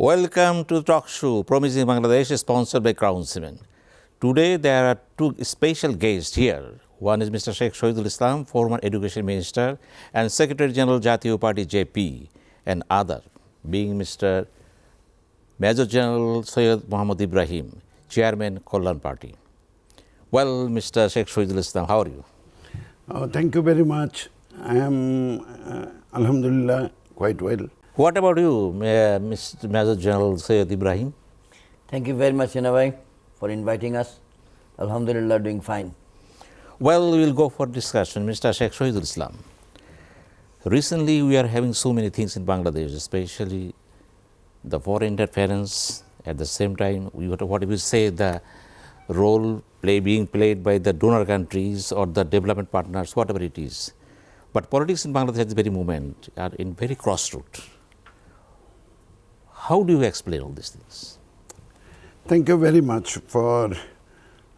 Welcome to the talk show Promising Bangladesh, sponsored by Crown Cement. Today there are two special guests here. One is Mr. Sheikh Shahidul Islam, former Education Minister and Secretary General Jatiyo Party JP, and other being Mr. Major General Syed Muhammad Ibrahim, Chairman Kollan Party. Well, Mr. Sheikh Shahidul Islam, how are you? Thank you very much. I am, Alhamdulillah, quite well. What about you, Mr. Major General Syed Ibrahim? Thank you very much, Sinavai, for inviting us. Alhamdulillah, doing fine. Well, we will go for discussion. Mr. Sheikh Shahidul Islam. Recently, we are having so many things in Bangladesh, especially the foreign interference. At the same time, what we say the role being played by the donor countries or the development partners, whatever it is. But politics in Bangladesh at this very moment are in very crossroad. How do you explain all these things? Thank you very much for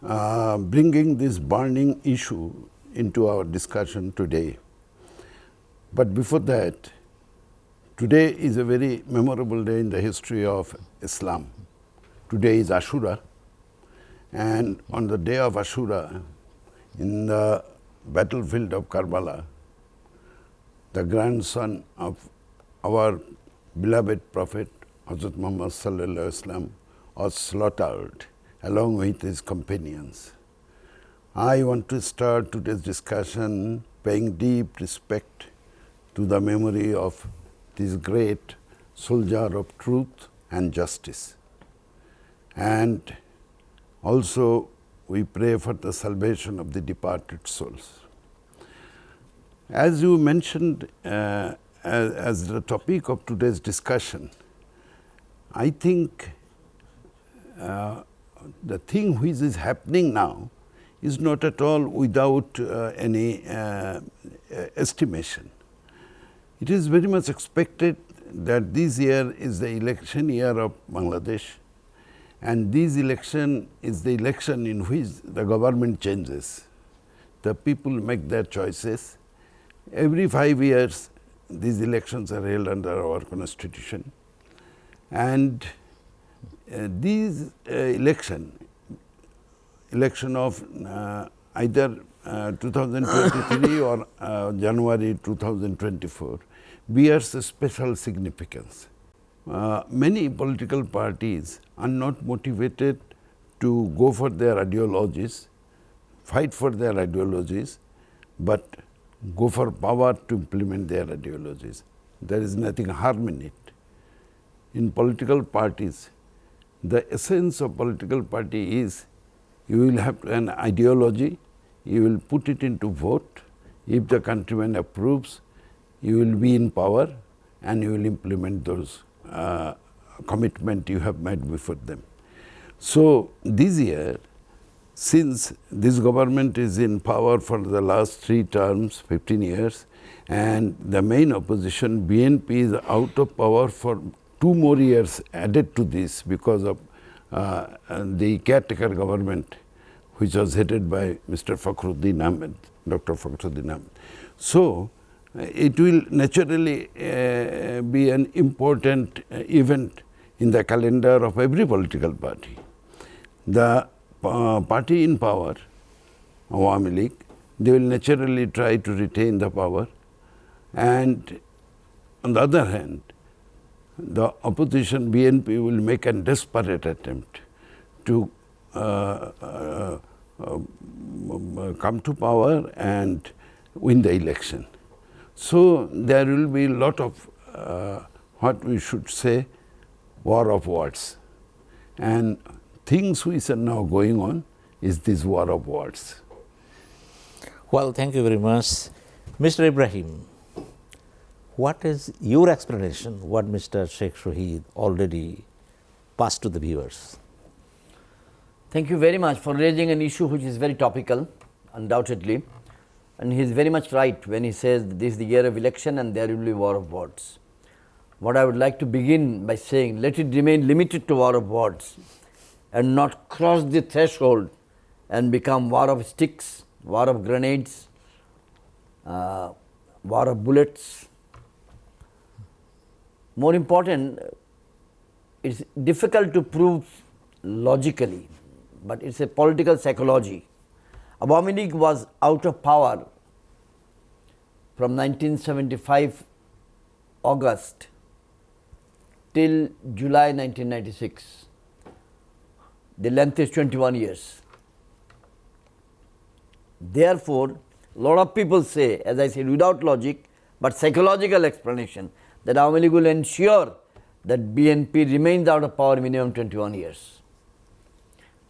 bringing this burning issue into our discussion today. But before that, today is a very memorable day in the history of Islam. Today is Ashura, and on the day of Ashura, in the battlefield of Karbala, the grandson of our beloved Prophet Hazrat Muhammad Sallallahu Alaihi Wasallam was slaughtered along with his companions. I want to start today's discussion paying deep respect to the memory of this great soldier of truth and justice. And also we pray for the salvation of the departed souls. As you mentioned as the topic of today's discussion, I think the thing which is happening now is not at all without any estimation. It is very much expected that this year is the election year of Bangladesh, and this election is the election in which the government changes. The people make their choices. Every 5 years, these elections are held under our constitution. And these election of either 2023 or January 2024 bears a special significance. Many political parties are not motivated to go for their ideologies, fight for their ideologies, but go for power to implement their ideologies. There is nothing harm in it. In political parties, the essence of political party is you will have an ideology, you will put it into vote. If the countryman approves, you will be in power and you will implement those commitments you have made before them. So this year, since this government is in power for the last 3 terms, 15 years, and the main opposition, BNP, is out of power for 2 more years added to this because of the caretaker government, which was headed by Mr. Fakhruddin Ahmed, Dr. Fakhruddin Ahmed. So it will naturally be an important event in the calendar of every political party. The party in power, Awami League, they will naturally try to retain the power, and on the other hand, the opposition BNP will make a desperate attempt to come to power and win the election. So there will be a lot of what we should say war of words, and things which are now going on is this war of words. Well, thank you very much. Mr. Ibrahim, what is your explanation what Mr. Sheikh Shahid already passed to the viewers? Thank you very much for raising an issue which is very topical, undoubtedly. And he is very much right when he says this is the year of election and there will be war of words. What I would like to begin by saying, let it remain limited to war of words and not cross the threshold and become war of sticks, war of grenades, war of bullets. More important, it's difficult to prove logically, but it's a political psychology. Awami League was out of power from 1975 August till July 1996. The length is 21 years. Therefore, a lot of people say, as I said, without logic, but psychological explanation, that Awami League will ensure that BNP remains out of power minimum 21 years.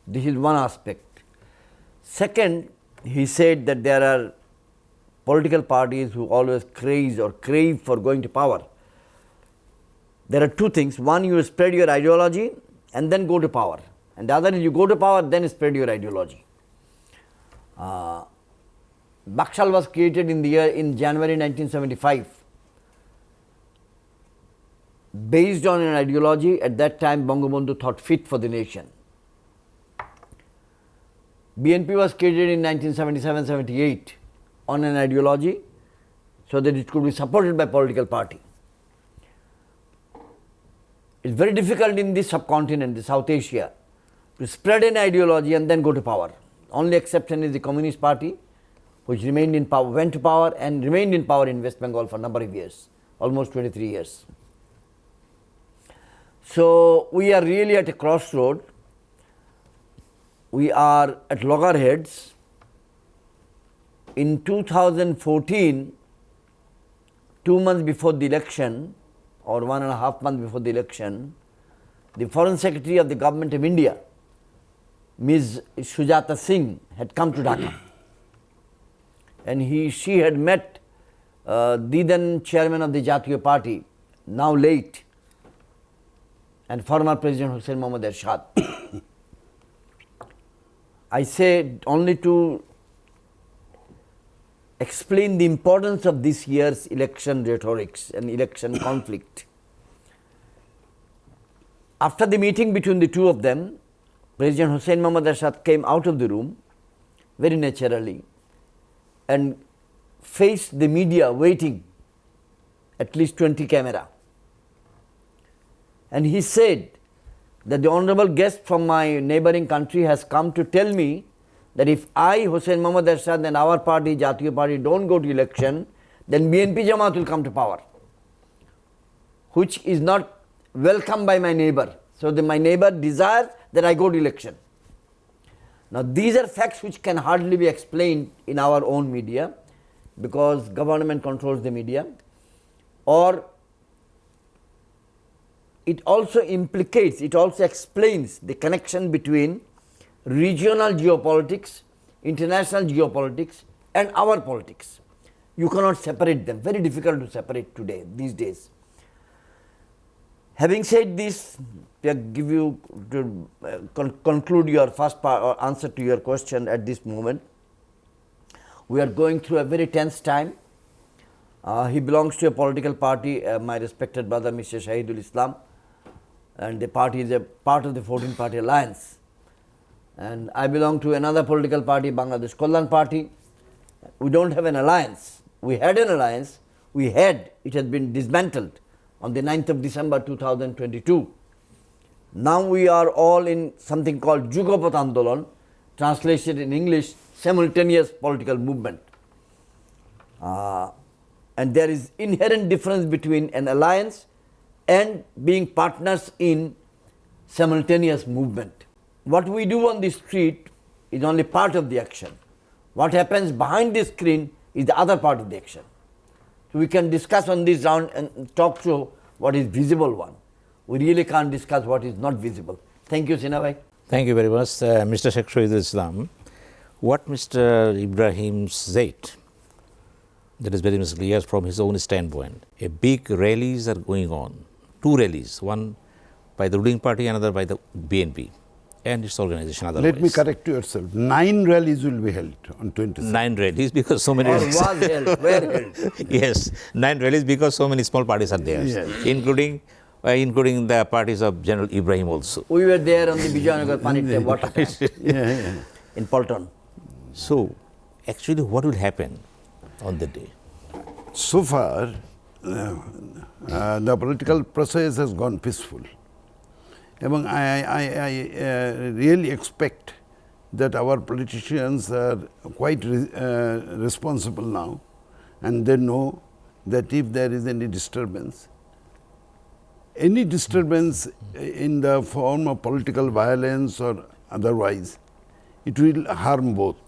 This is one aspect. Second, he said that there are political parties who always crave for going to power. There are two things. One, you spread your ideology and then go to power. And the other is you go to power, then spread your ideology. Bakshal was created in January 1975. Based on an ideology, at that time Bangabandhu thought fit for the nation. BNP was created in 1977-78 on an ideology so that it could be supported by political party. It's very difficult in this subcontinent, the South Asia, to spread an ideology and then go to power. Only exception is the Communist Party, which remained in power, went to power and remained in power in West Bengal for a number of years, almost 23 years. So we are really at a crossroad. We are at loggerheads. In 2014, 2 months before the election, or 1.5 months before the election, the Foreign Secretary of the Government of India, Ms. Sujata Singh, had come to Dhaka. And she had met the then chairman of the Jatiya Party, now late, and former President Hussain Mohammad Ershad. I say only to explain the importance of this year's election rhetorics and election conflict. After the meeting between the two of them, President Hussain Mohammad Ershad came out of the room very naturally and faced the media waiting, at least 20 camera. And he said that the honorable guest from my neighboring country has come to tell me that if I, Hussain Mohammad Ershad, and our party, Jatiya Party, don't go to election, then BNP Jamaat will come to power, which is not welcome by my neighbor. So my neighbor desires that I go to election. Now these are facts which can hardly be explained in our own media, because government controls the media, or it also implicates, it also explains the connection between regional geopolitics, international geopolitics and our politics. You cannot separate them, very difficult to separate today, these days. Having said this, to give you to conclude your first part or answer to your question at this moment, we are going through a very tense time. He belongs to a political party, my respected brother Mr. Shahidul Islam, and the party is a part of the 14-party alliance. And I belong to another political party, Bangladesh Kalyan Party. We don't have an alliance. We had an alliance. It has been dismantled on the 9th of December 2022. Now we are all in something called Jugapat Andolan, translated in English, simultaneous political movement. And there is inherent difference between an alliance and being partners in simultaneous movement. What we do on the street is only part of the action. What happens behind the screen is the other part of the action. So we can discuss on this round and talk through what is visible one. We really can't discuss what is not visible. Thank you, Sinha. Thank you very much, Mr. Sheikh Shahidul Islam. What Mr. Ibrahim said, that is very much clear from his own standpoint. A big rallies are going on. 2 rallies, one by the ruling party, another by the BNP and its organization. Otherwise. Let me correct yourself. 9 rallies will be held on 26th. 9 rallies because so many. Or was held, were held. Yes, 9 rallies because so many small parties are there, Yes. including the parties of General Ibrahim also. We were there on the Vijayanagar Panit water tank in Palton. So, actually, what will happen on the day? So far, the political process has gone peaceful. এবং I really expect that our politicians are quite responsible now, and they know that if there is any disturbance in the form of political violence or otherwise, it will harm both.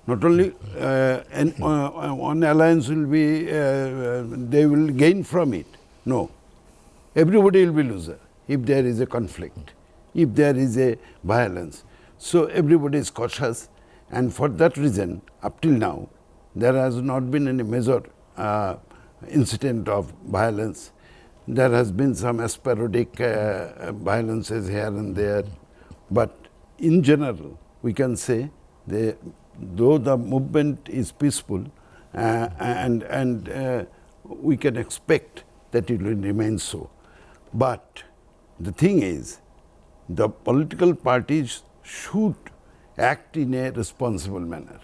Not only one alliance will be, they will gain from it. No, everybody will be loser if there is a conflict, if there is a violence. So everybody is cautious, and for that reason, up till now, there has not been any major incident of violence. There has been some sporadic violences here and there, but in general, we can say though the movement is peaceful, and we can expect that it will remain so. But the thing is, the political parties should act in a responsible manner.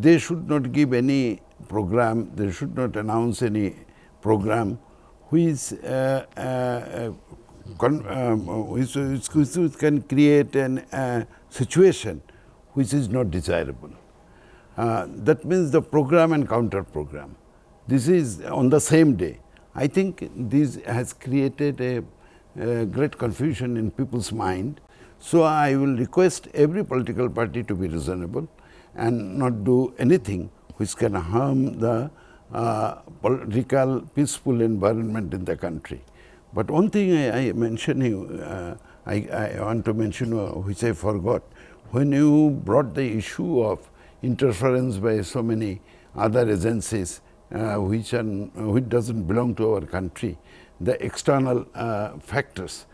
They should not give any program, they should not announce any program which can create a situation which is not desirable. That means the program and counter program. This is on the same day. I think this has created a great confusion in people's mind. So I will request every political party to be reasonable and not do anything which can harm the political peaceful environment in the country. But one thing I want to mention, which I forgot, when you brought the issue of interference by so many other agencies which doesn't belong to our country, the external factors.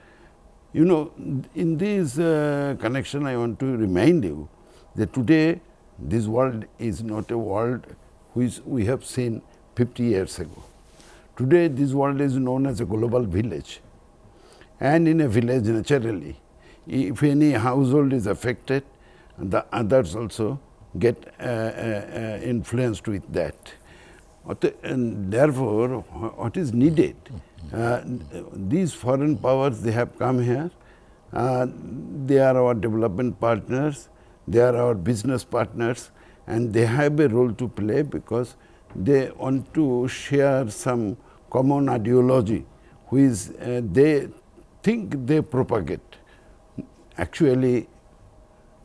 You know, in this connection, I want to remind you that today this world is not a world which we have seen 50 years ago. Today this world is known as a global village, and in a village, naturally, if any household is affected, the others also get influenced with that. And therefore, what is needed, these foreign powers, they have come here, they are our development partners, they are our business partners, and they have a role to play because they want to share some common ideology which they think they propagate. Actually,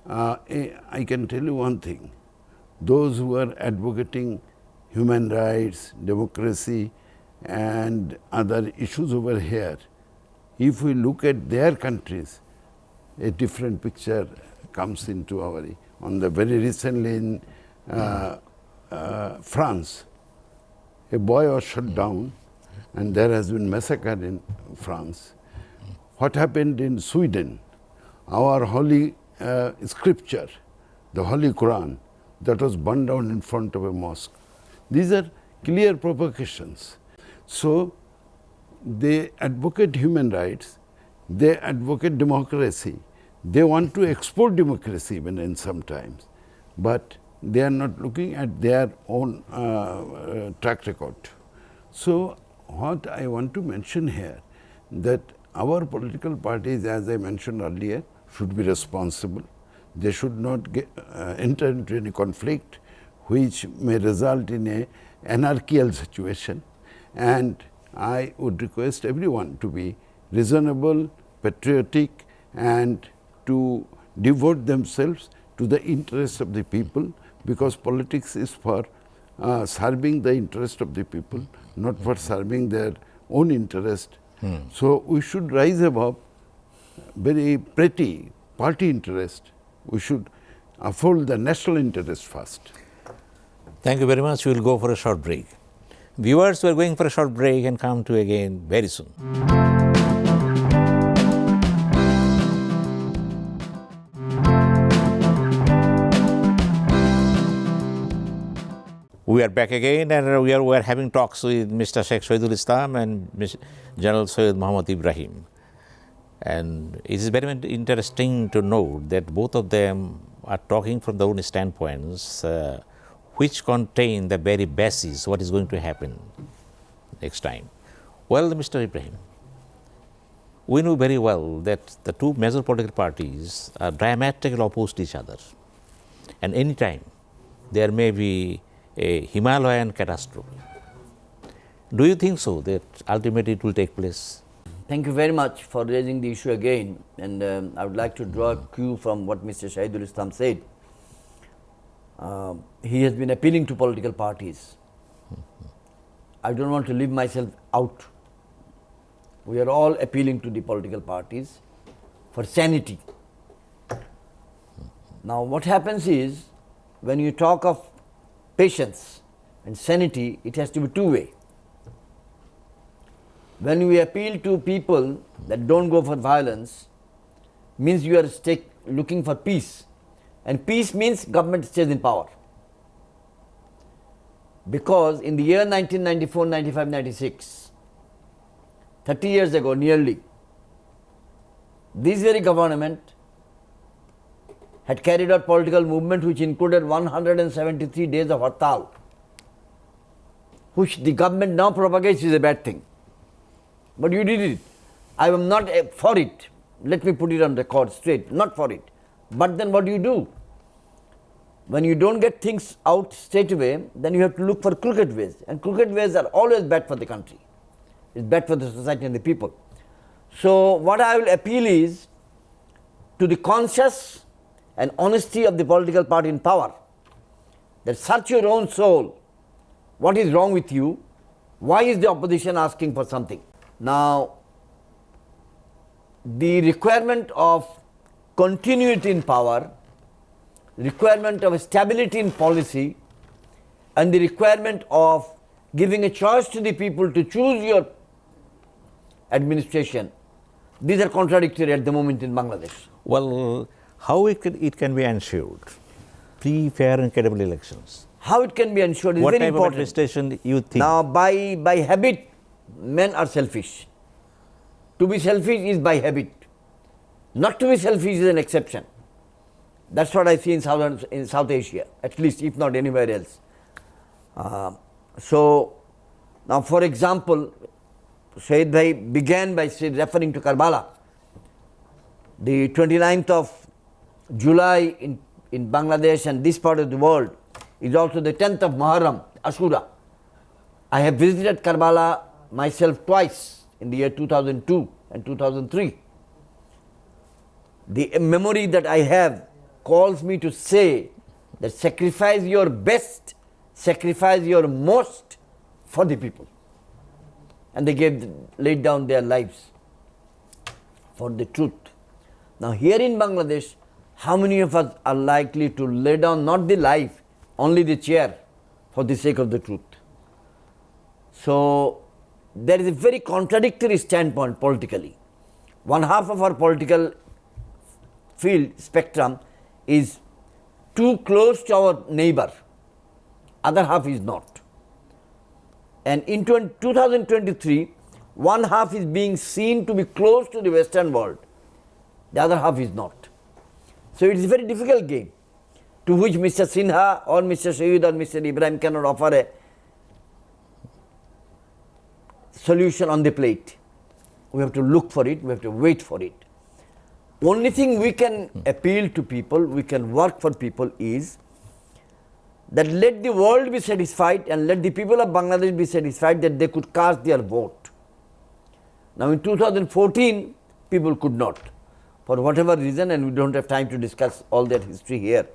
I can tell you one thing, those who are advocating human rights, democracy and other issues over here, if we look at their countries, a different picture comes into our, on the very recently in France, a boy was shot down and there has been massacre in France. What happened in Sweden? Our holy scripture, the Holy Quran, that was burned down in front of a mosque. These are clear provocations. So they advocate human rights, they advocate democracy, they want to export democracy even in sometimes, but they are not looking at their own track record. So what I want to mention here, that our political parties, as I mentioned earlier, should be responsible. They should not enter into any conflict which may result in a anarchical situation, and I would request everyone to be reasonable, patriotic, and to devote themselves to the interests of the people, because politics is for serving the interest of the people, not for serving their own interest. So we should rise above very petty party interest. We should uphold the national interest first. Thank you very much. We will go for a short break. Viewers, we are going for a short break and come to you again very soon. We are back again, and we are having talks with Mr. Sheikh Shahidul Islam and General Syed Muhammad Ibrahim. And it is very interesting to note that both of them are talking from their own standpoints, which contain the very basis what is going to happen next time. Well, Mr. Ibrahim, We know very well that the two major political parties are diametrically opposed to each other, and any time there may be a Himalayan catastrophe. Do you think so, that ultimately it will take place? Thank you very much for raising the issue again, and I would like to draw a cue from what Mr. Shahidul Islam said. He has been appealing to political parties. I don't want to leave myself out. We are all appealing to the political parties for sanity. Now, what happens is, when you talk of patience and sanity, it has to be two-way. When we appeal to people that don't go for violence, means you are looking for peace, and peace means government stays in power. Because in the year 1994, 95, 96, 30 years ago nearly, this very government had carried out political movement which included 173 days of hartal, which the government now propagates is a bad thing. But you did it. I am not for it. Let me put it on record straight, not for it. But then what do you do? When you don't get things out straight away, then you have to look for crooked ways. And crooked ways are always bad for the country. It's bad for the society and the people. So what I will appeal is to the conscious and honesty of the political party in power, that search your own soul. What is wrong with you? Why is the opposition asking for something? Now, the requirement of continuity in power, requirement of stability in policy, and the requirement of giving a choice to the people to choose your administration, these are contradictory at the moment in Bangladesh. Well, how it can be ensured? Free, fair and credible elections. How it can be ensured is what very type important. Of administration you think? Now, by habit, men are selfish. To be selfish is by habit. Not to be selfish is an exception. That's what I see in South Asia, at least, if not anywhere else. So, now for example, Shahid Bhai began by referring to Karbala. The 29th of July in Bangladesh and this part of the world is also the 10th of Muharram, Ashura. I have visited Karbala myself twice in the year 2002 and 2003. The memory that I have calls me to say that sacrifice your best, sacrifice your most for the people. And they laid down their lives for the truth. Now here in Bangladesh, how many of us are likely to lay down not the life, only the chair for the sake of the truth? So there is a very contradictory standpoint politically. One half of our political field spectrum is too close to our neighbor, other half is not. And in 2023, one half is being seen to be close to the Western world, the other half is not. So it is a very difficult game to which Mr. Sinha or Mr. Shahid or Mr. Ibrahim cannot offer a solution on the plate. We have to look for it, we have to wait for it. Only thing we can appeal to people, we can work for people is that let the world be satisfied and let the people of Bangladesh be satisfied that they could cast their vote. Now in 2014, people could not, for whatever reason, and we don't have time to discuss all that history here.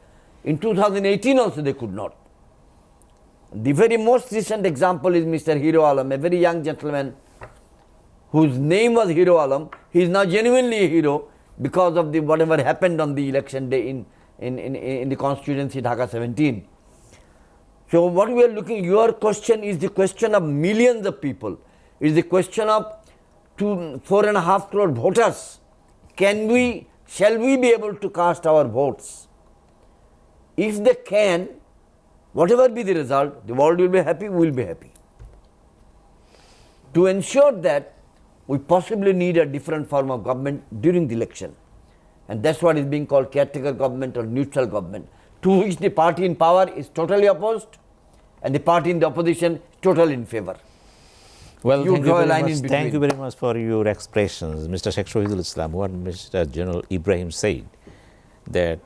In 2018 also they could not. The very most recent example is Mr. Hero Alam, a very young gentleman whose name was Hero Alam. He is now genuinely a hero because of whatever happened on the election day in the constituency Dhaka 17. So what we are looking, your question is the question of millions of people. It is the question of 4.5 crore voters. Shall we be able to cast our votes? If they can, whatever be the result, the world will be happy, we will be happy. To ensure that, we possibly need a different form of government during the election. And that's what is being called caretaker government or neutral government, to which the party in power is totally opposed and the party in the opposition totally in favor. Well, you thank draw you a very line much. in between. Thank you very much for your expressions, Mr. Sheikh Shahidul Islam. What Mr. General Ibrahim said, that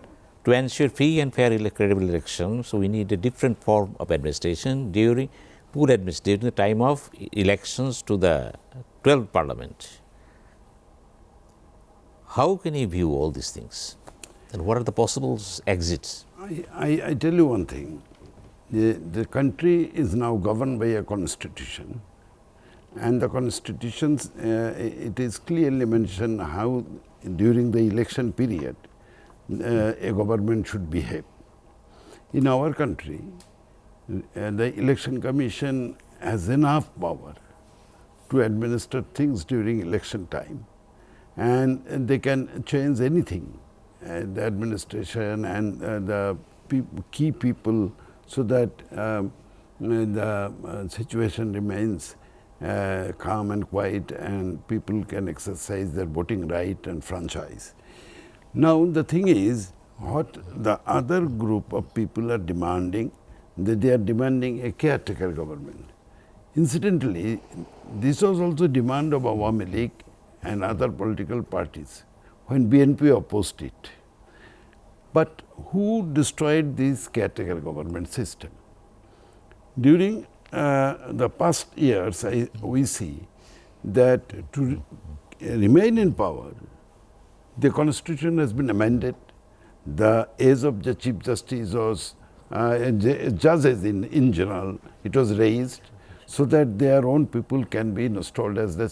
to ensure free and fair credible elections, we need a different form of administration during the time of elections to the 12th Parliament. How can you view all these things? And what are the possible exits? I tell you one thing. The country is now governed by a constitution, and the constitutions, it is clearly mentioned how during the election period a government should behave. In our country, the election commission has enough power to administer things during election time, and they can change anything, the administration and the key people, so that the situation remains calm and quiet, and people can exercise their voting right and franchise. Now the thing is, what the other group of people are demanding, that they are demanding a caretaker government. Incidentally, this was also demand of Awami League and other political parties when BNP opposed it. But who destroyed this caretaker government system? During the past years, we see that to remain in power, the constitution has been amended. The age of the Chief Justice was, judges in general, it was raised so that their own people can be installed as the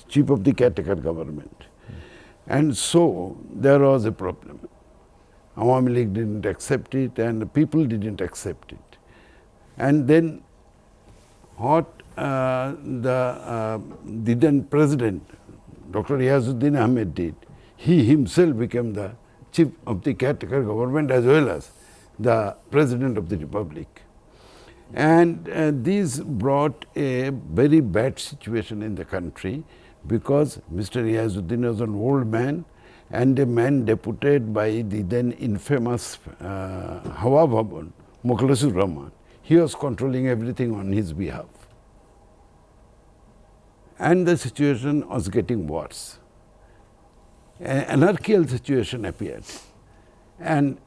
chief of the caretaker government. And so there was a problem. Awami League didn't accept it, and the people didn't accept it. And then what the then president, Dr. Riyazuddin Ahmed, did, he himself became the chief of the caretaker government as well as the president of the republic. And this brought a very bad situation in the country, because Mr. Riyazuddin was an old man and a man deputed by the then infamous Hawa Bhaban, Mukhlisur Rahman. He was controlling everything on his behalf. And the situation was getting worse. An anarchical situation appeared. And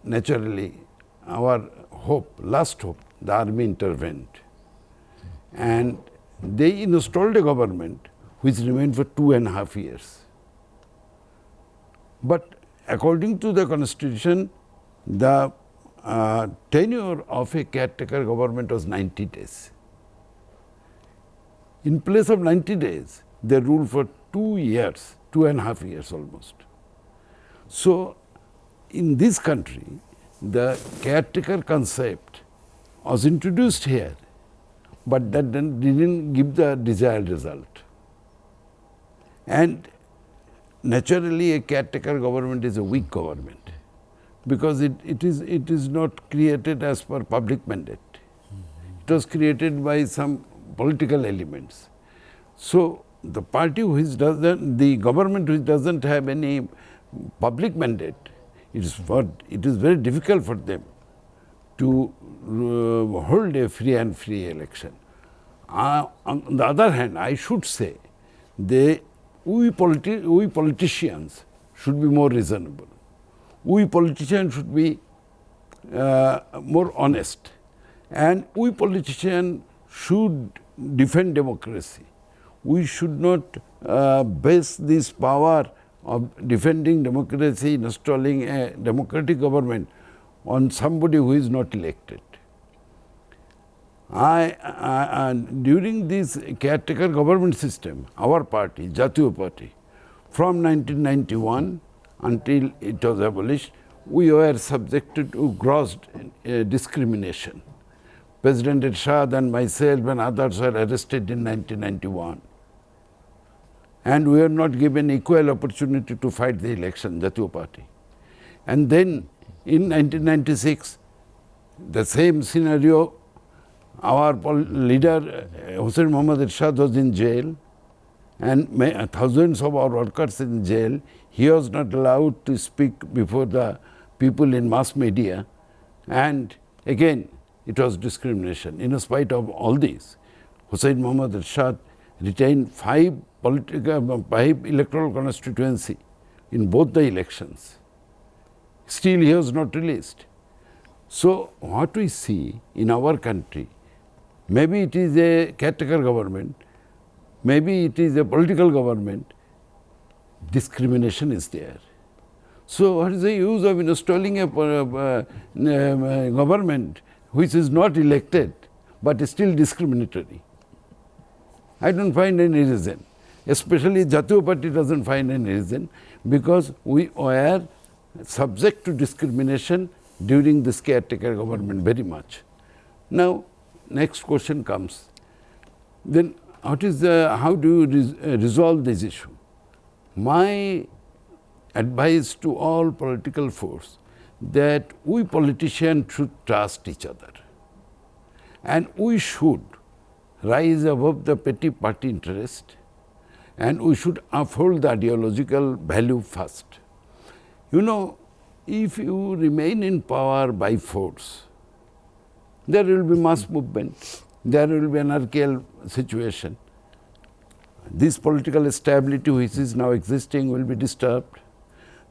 naturally, our hope, last hope, the army intervened. And they installed a government which remained for 2.5 years. But according to the constitution, the tenure of a caretaker government was 90 days. In place of 90 days, they ruled for 2 years, 2.5 years almost. So in this country, the caretaker concept was introduced here, but that didn't give the desired result. And naturally, a caretaker government is a weak government, because it is not created as per public mandate. It was created by some political elements. So the party which doesn't, the government which doesn't have any public mandate, it is very difficult for them to hold a free election. On the other hand, I should say, we politicians should be more reasonable. We politicians should be more honest. And we politicians should defend democracy. We should not base this power of defending democracy, installing a democratic government, on somebody who is not elected. During this caretaker government system, our party, Jatiya Party, from 1991 until it was abolished, we were subjected to gross discrimination. President Ershad and myself and others were arrested in 1991. And we were not given equal opportunity to fight the election, Jatiya Party. And then in 1996, the same scenario, our leader Hussain Mohammad Ershad was in jail, and thousands of our workers in jail. He was not allowed to speak before the people in mass media. And again, it was discrimination. In spite of all this, Hussain Mohammad Ershad retained 5 electoral constituency in both the elections. Still he was not released. So what we see in our country, maybe it is a caretaker government, maybe it is a political government, discrimination is there. So what is the use of installing a government which is not elected but is still discriminatory? I don't find any reason. Especially Jatiya Party doesn't find any reason, because we were subject to discrimination during this caretaker government very much. Now next question comes, then what is how do you resolve this issue? My advice to all political force that we politicians should trust each other, and we should rise above the petty party interest, and we should uphold the ideological value first. You know, if you remain in power by force, there will be mass movement, there will be anarchical situation. This political stability which is now existing will be disturbed.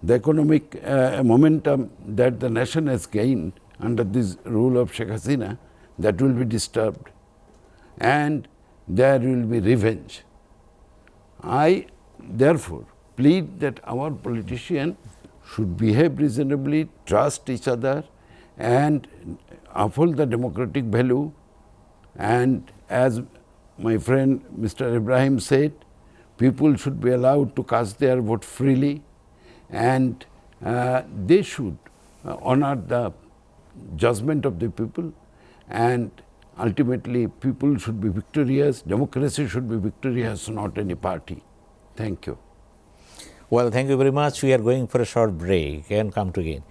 The economic momentum that the nation has gained under this rule of Sheikh Hasina, that will be disturbed, and there will be revenge. I therefore plead that our politicians should behave reasonably, trust each other, and uphold the democratic value. And as my friend Mr. Ibrahim said, people should be allowed to cast their vote freely, and they should honor the judgment of the people, and ultimately people should be victorious, democracy should be victorious, not any party. Thank you. Well, thank you very much. We are going for a short break and come to again.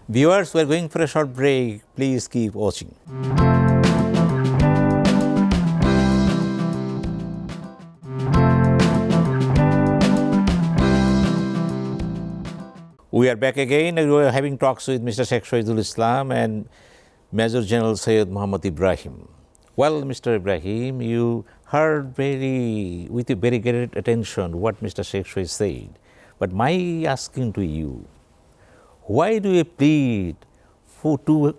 Viewers, we are going for a short break. Please keep watching. We are back again, and we are having talks with Mr. Sheikh Shahidul Islam and Major General Syed Muhammad Ibrahim. Well, Mr. Ibrahim, you heard with very great attention what Mr. Sheikh Shahid said. But my asking to you, why do you plead to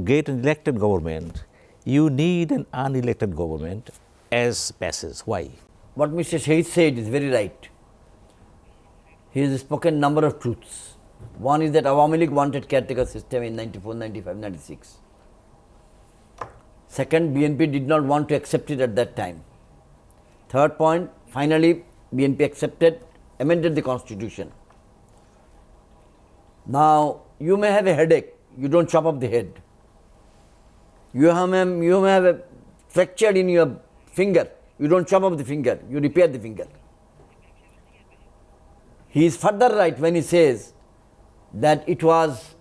get an elected government? You need an unelected government as passes. Why? What Mr. Shahid said is very right. He has spoken number of truths. One is that Awami League wanted caretaker system in 94, 95, 96. Second, BNP did not want to accept it at that time. Third point, finally BNP accepted, amended the constitution. Now you may have a headache, you don't chop off the head. You may have a fracture in your finger, you don't chop off the finger, you repair the finger. He is further right when he says that it was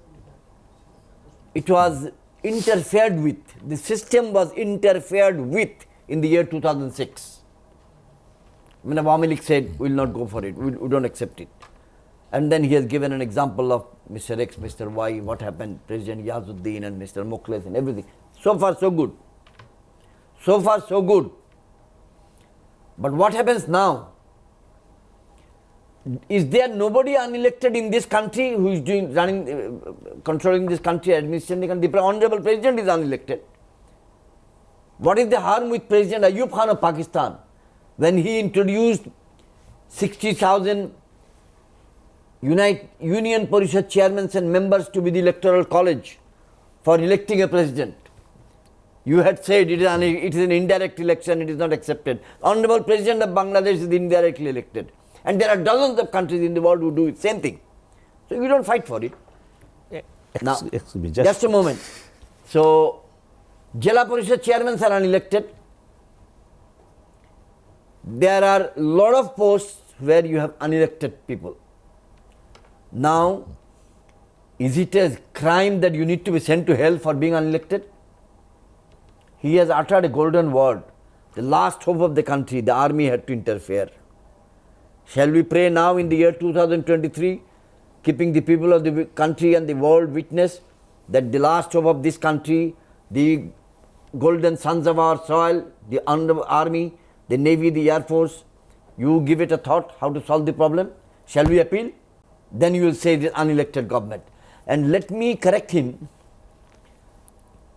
interfered with, the system was interfered with in the year 2006. When Awami League said, we will not go for it, we don't accept it. And then he has given an example of Mr. X, Mr. Y, what happened, President Yazuddin and Mr. Mukhlis and everything. So far so good. So far so good. But what happens now? Is there nobody unelected in this country who is controlling this country, administrating the country? The Honorable President is unelected. What is the harm with President Ayub Khan of Pakistan when he introduced 60,000 Union Parishad chairmen and members to be the electoral college for electing a president? You had said it is an indirect election, it is not accepted. Honorable President of Bangladesh is indirectly elected. And there are dozens of countries in the world who do the same thing. So you don't fight for it. Now, just a moment. So, Jila Parishad chairmen are unelected. There are a lot of posts where you have unelected people. Now, is it a crime that you need to be sent to hell for being unelected? He has uttered a golden word. The last hope of the country, the army had to interfere. Shall we pray now in the year 2023, keeping the people of the country and the world witness that the last hope of this country, the golden sons of our soil, the army, the navy, the air force. You give it a thought how to solve the problem. Shall we appeal? Then you will say the unelected government. And let me correct him.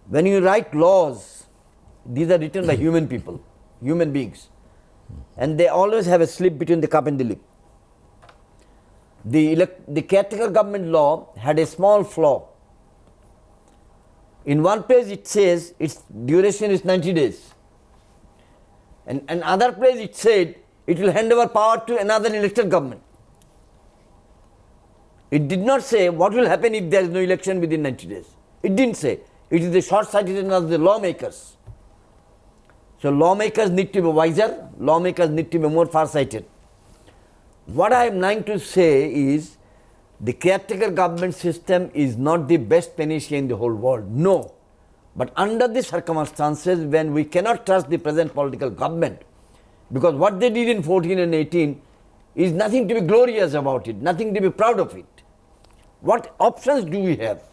When you write laws, these are written by human people, human beings. And they always have a slip between the cup and the lip. The caretaker government law had a small flaw. In one place it says its duration is 90 days. And another place it said it will hand over power to another elected government. It did not say what will happen if there is no election within 90 days. It didn't say. It is the short-sightedness of the lawmakers. So lawmakers need to be wiser, lawmakers need to be more far-sighted. What I am trying to say is the caretaker government system is not the best panacea in the whole world. No. But under the circumstances when we cannot trust the present political government, because what they did in 14 and 18 is nothing to be glorious about it, nothing to be proud of it. What options do we have?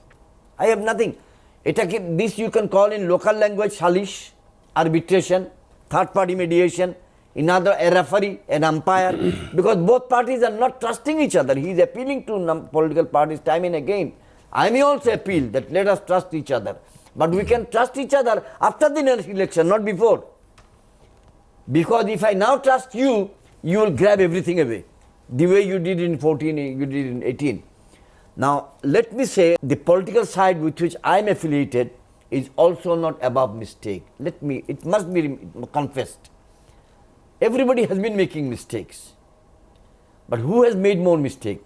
I have nothing. This you can call in local language salish, arbitration, third party mediation, another a referee, an umpire, because both parties are not trusting each other. He is appealing to political parties time and again. I may also appeal that let us trust each other. But we can trust each other after the next election, not before. Because if I now trust you, you will grab everything away. The way you did in 14, you did in 18. Now, let me say the political side with which I am affiliated is also not above mistake. It must be confessed. Everybody has been making mistakes. But who has made more mistakes?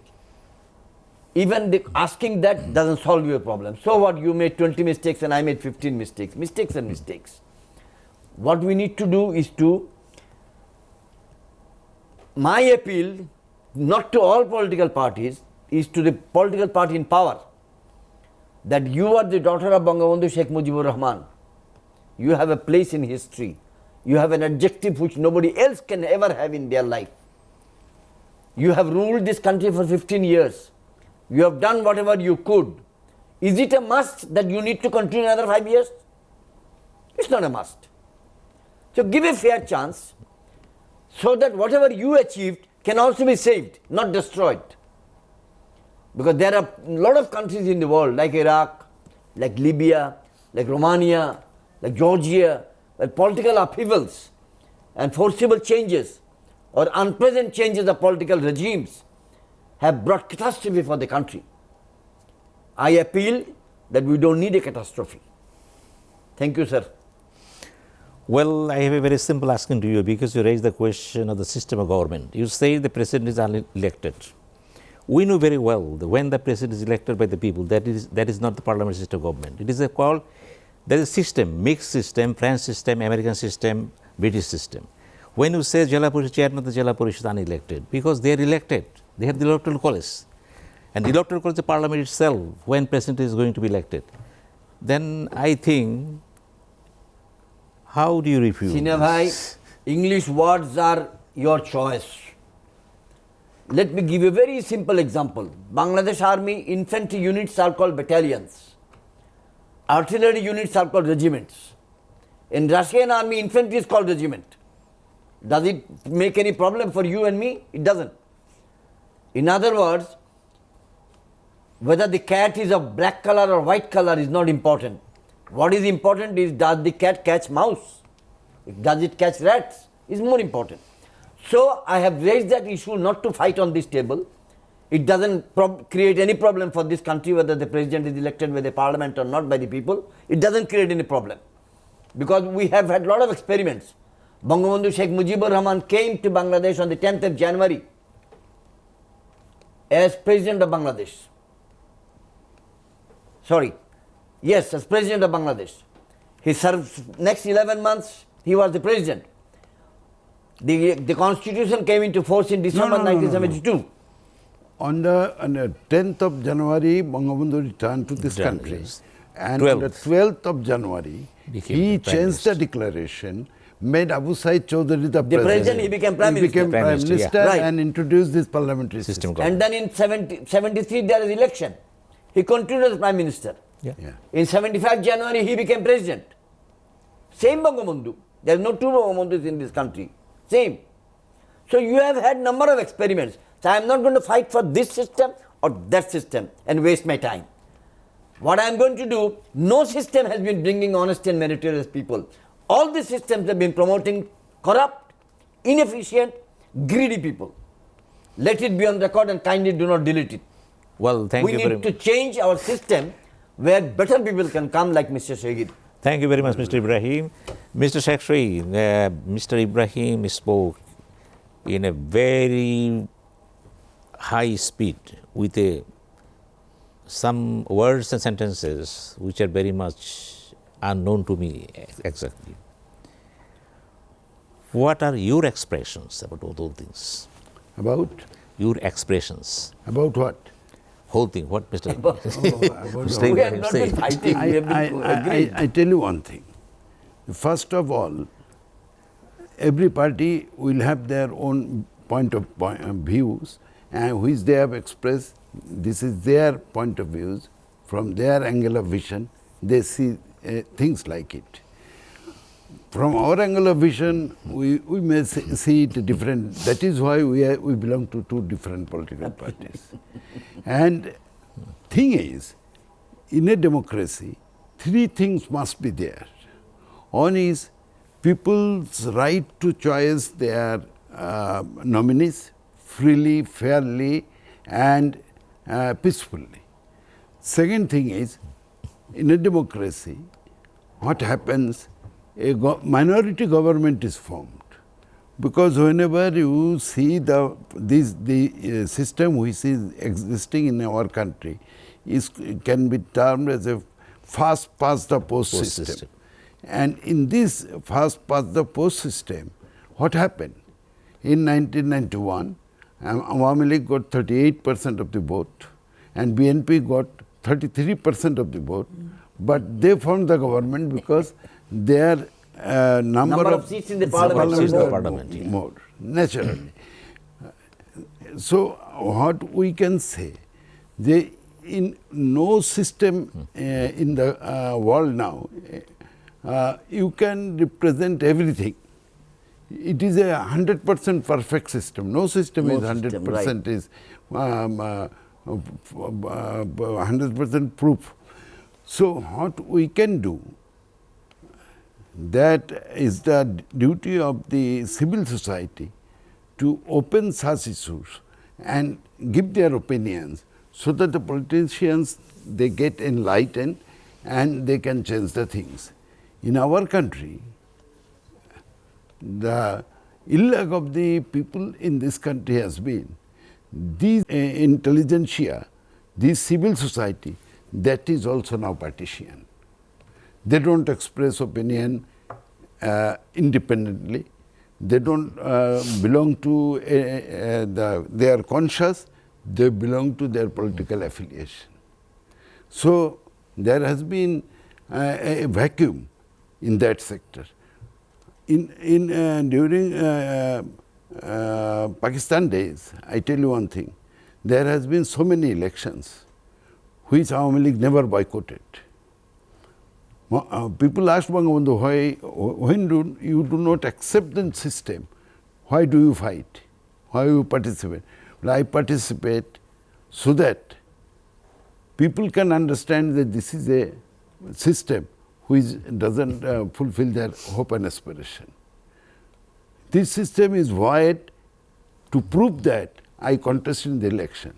Even asking that doesn't solve your problem. So what, you made 20 mistakes and I made 15 mistakes. Mistakes and mistakes. What we need to do is my appeal, not to all political parties, is to the political party in power, that you are the daughter of Bangabandhu Sheikh Mujibur Rahman. You have a place in history. You have an adjective which nobody else can ever have in their life. You have ruled this country for 15 years. You have done whatever you could. Is it a must that you need to continue another 5 years? It's not a must. So give a fair chance so that whatever you achieved can also be saved, not destroyed. Because there are a lot of countries in the world like Iraq, like Libya, like Romania, like Georgia, where political upheavals and forcible changes or unpleasant changes of political regimes have brought catastrophe for the country. I appeal that we don't need a catastrophe. Thank you, sir. Well, I have a very simple asking to you because you raised the question of the system of government. You say the president is unelected. We know very well that when the president is elected by the people, that is not the parliamentary system of government. It is there is a system, mixed system, French system, American system, British system. When you say Jila Parishad, chairman of the Jila Parishad is unelected, because they are elected, they have the electoral college. And the electoral college, the parliament itself, when president is going to be elected, then I think, how do you refuse? Sinha bhai, English words are your choice. Let me give you a very simple example. Bangladesh Army infantry units are called battalions. Artillery units are called regiments. In Russian Army, infantry is called regiment. Does it make any problem for you and me? It doesn't. In other words, whether the cat is of black color or white color is not important. What is important is, does the cat catch mouse? Does it catch rats? Is more important. So I have raised that issue not to fight on this table. It doesn't create any problem for this country whether the president is elected by the parliament or not by the people. It doesn't create any problem. Because we have had a lot of experiments. Bangabandhu Sheikh Mujibur Rahman came to Bangladesh on the 10th of January as president of Bangladesh. As president of Bangladesh. He served next 11 months, he was the president. The constitution came into force in December 1972. On the 10th of January, Bangabandhu returned to this country. Yes. And on the 12th of January, he changed the declaration, made Abu Said Chaudhary the president. He became prime minister. He became prime minister and introduced this parliamentary system. And then in 73 there is election. He continued as prime minister. Yeah. In 75 January he became president. Same Bangabandhu. There is no two Bangamandhus in this country. Same. So you have had number of experiments. So I am not going to fight for this system or that system and waste my time. What I am going to do, no system has been bringing honest and meritorious people. All the systems have been promoting corrupt, inefficient, greedy people. Let it be on record and kindly do not delete it. Well, thank We you very need to much. change our system where better people can come like Mr. Shahid. Thank you very much, Mr. Ibrahim. Mr. Secretary, Mr. Ibrahim spoke in a very high speed with some words and sentences which are very much unknown to me exactly. What are your expressions about all those things? About? Your expressions, About what? whole thing, what Mr. About Mr. We have Ibrahim not been said. fighting, we have been agreed. I tell you one thing. First of all, every party will have their own point of views, and which they have expressed. This is their point of views. From their angle of vision, they see things like it. From our angle of vision, we may see it different. That is why we belong to two different political parties. And thing is, in a democracy, three things must be there. One is people's right to choose their nominees freely, fairly, and peacefully. Second thing is, in a democracy, what happens, a minority government is formed. Because whenever you see the system which is existing in our country can be termed as a fast past the post system. And in this fast past the post system, what happened? In 1991, Awami League got 38% of the vote and BNP got 33% of the vote, but they formed the government because their number of seats in the parliament more, naturally. So what we can say, in no system in the world now, you can represent everything. It is a 100% perfect system. No system is 100% is 100% proof. So what we can do, that is the duty of the civil society to open such issues and give their opinions so that the politicians, they get enlightened and they can change the things. In our country, the ill luck of the people in this country has been these intelligentsia, this civil society, that is also now partition. They don't express opinion independently. They don't belong to they are conscious, they belong to their political affiliation. So there has been a vacuum in that sector. During Pakistan days, I tell you one thing, there has been so many elections which Awami League never boycotted. People ask Bangabandhu, when you do not accept the system, why do you fight? Why do you participate? Well, I participate so that people can understand that this is a system which doesn't fulfill their hope and aspiration. This system is void. To prove that, I contested in the election.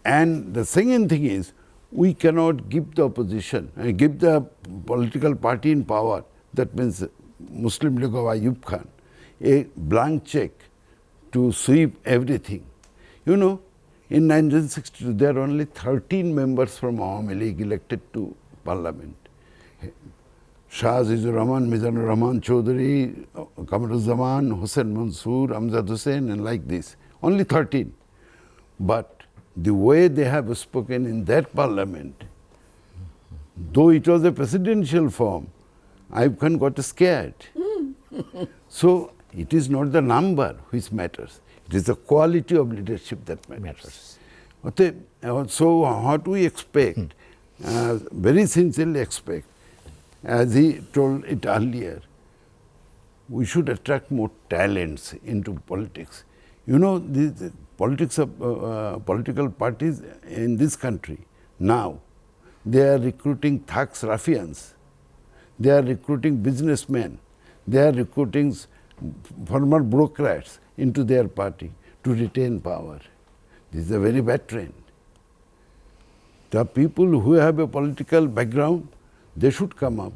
And the second thing is, we cannot give the opposition, give the political party in power, that means Muslim League of Ayub Khan, a blank check to sweep everything. You know, in 1962, there are only 13 members from Awami League elected to parliament. Shah Azizur Rahman, Mizanur Rahman Chaudhary, Kamaruzzaman, Hussain Mansoor, Amjad Hussain, and like this. Only 13. But the way they have spoken in that parliament, though it was a presidential form, Ayub Khan got scared. So it is not the number which matters. It is the quality of leadership that matters. So what we expect, very sincerely expect, as he told it earlier, we should attract more talents into politics. You know, the politics of political parties in this country now, they are recruiting thugs, ruffians, they are recruiting businessmen, they are recruiting former bureaucrats into their party to retain power. This is a very bad trend. The people who have a political background, they should come up.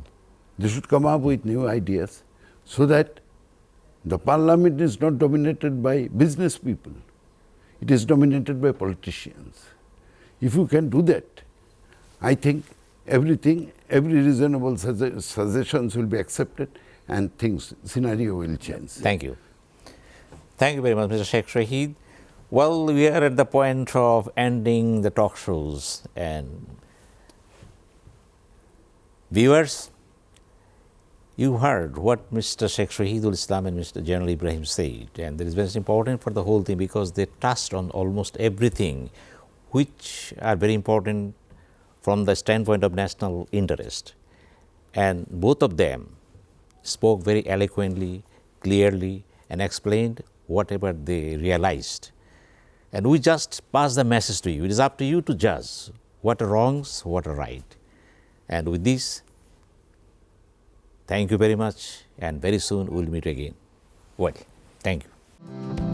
They should come up with new ideas so that the parliament is not dominated by business people. It is dominated by politicians. If you can do that, I think everything, every reasonable suggestions will be accepted and scenario will change. Thank you. Thank you very much, Mr. Sheikh Shahid. Well, we are at the point of ending the talk shows, and viewers, you heard what Mr. Sheikh Shahidul Islam and Mr. General Ibrahim said, and that is very important for the whole thing because they touched on almost everything which are very important from the standpoint of national interest. And both of them spoke very eloquently, clearly, and explained whatever they realized. And we just pass the message to you. It is up to you to judge what are wrongs, what are right. And with this, thank you very much, and very soon we will meet again. Well, thank you.